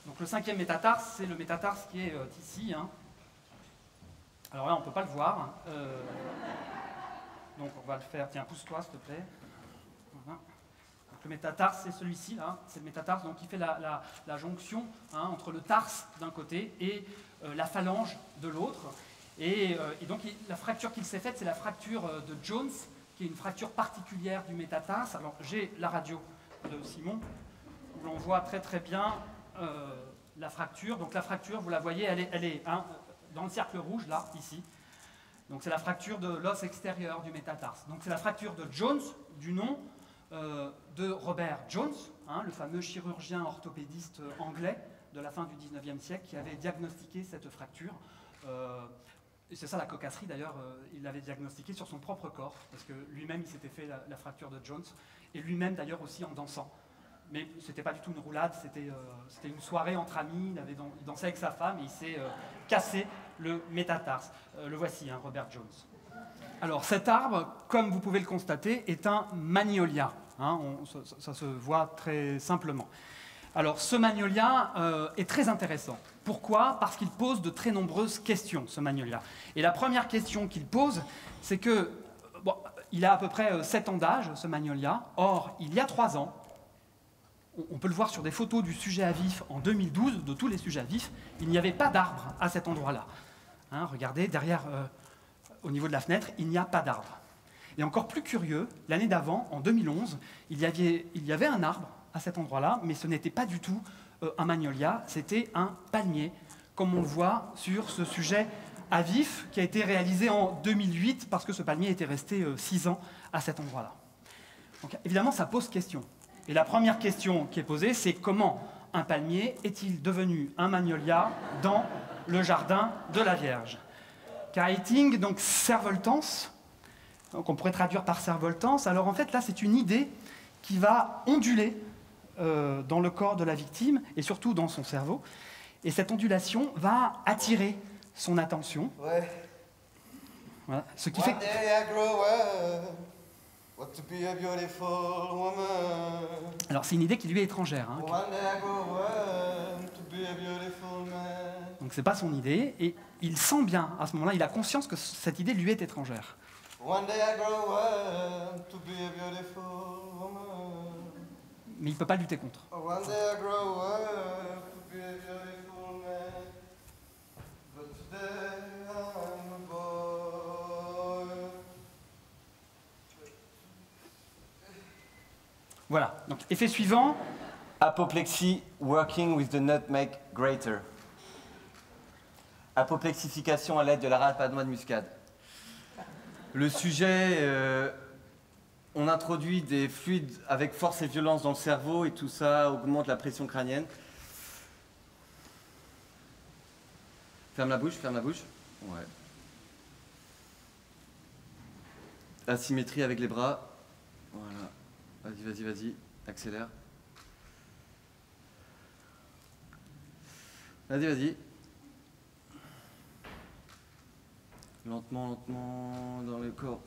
Donc le 5e métatarse, c'est le métatarse qui est ici. Hein. Alors là, on ne peut pas le voir. Donc on va le faire. Tiens, pousse-toi, s'il te plaît. Voilà. Donc le métatarse, c'est celui-ci, là. C'est le métatarse donc, qui fait la jonction hein, entre le tarse d'un côté et la phalange de l'autre. Et donc la fracture qu'il s'est faite, c'est la fracture de Jones, qui est une fracture particulière du métatarse. Alors j'ai la radio de Simon, où l'on voit très très bien la fracture. Donc la fracture, vous la voyez, elle est hein, dans le cercle rouge, là, ici. Donc c'est la fracture de l'os extérieur du métatarse. Donc c'est la fracture de Jones, du nom de Robert Jones, hein, le fameux chirurgien orthopédiste anglais de la fin du 19e siècle, qui avait diagnostiqué cette fracture. Et c'est ça la cocasserie d'ailleurs, il l'avait diagnostiqué sur son propre corps, parce que lui-même il s'était fait la fracture de Jones, et lui-même d'ailleurs aussi en dansant. Mais c'était pas du tout une roulade, c'était une soirée entre amis, il dansait avec sa femme et il s'est cassé le métatarse. Le voici, hein, Robert Jones. Alors cet arbre, comme vous pouvez le constater, est un magnolia. Hein, ça se voit très simplement. Alors ce magnolia est très intéressant. Pourquoi? Parce qu'il pose de très nombreuses questions, ce magnolia. Et la première question qu'il pose, c'est que, bon, il a à peu près 7 ans d'âge, ce magnolia. Or, il y a 3 ans, on peut le voir sur des photos du sujet à vif en 2012, de tous les sujets à vif, il n'y avait pas d'arbre à cet endroit-là. Hein, regardez, derrière, au niveau de la fenêtre, il n'y a pas d'arbre. Et encore plus curieux, l'année d'avant, en 2011, il y avait un arbre à cet endroit-là, mais ce n'était pas du tout un magnolia, c'était un palmier, comme on le voit sur ce sujet à vif, qui a été réalisé en 2008, parce que ce palmier était resté 6 ans à cet endroit-là. Donc évidemment, ça pose question. Et la première question qui est posée, c'est comment un palmier est-il devenu un magnolia dans le jardin de la Vierge? Kiting, donc cervoltance, donc on pourrait traduire par cervoltance. Alors en fait, là, c'est une idée qui va onduler dans le corps de la victime et surtout dans son cerveau. Et cette ondulation va attirer son attention. Ouais. Voilà. Ce qui fait... Alors c'est une idée qui lui est étrangère. Hein, donc c'est pas son idée et il sent bien à ce moment-là, il a conscience que cette idée lui est étrangère. Mais il ne peut pas lutter contre. Voilà, donc effet suivant. Apoplexie, working with the nutmeg grater. Apoplexification à l'aide de la râpe à noix de muscade. Le sujet, on introduit des fluides avec force et violence dans le cerveau et tout ça augmente la pression crânienne. Ferme la bouche, ferme la bouche. Ouais. Asymétrie avec les bras. Voilà. Vas-y, vas-y, vas-y. Accélère. Vas-y, vas-y. Lentement, lentement, dans le corps.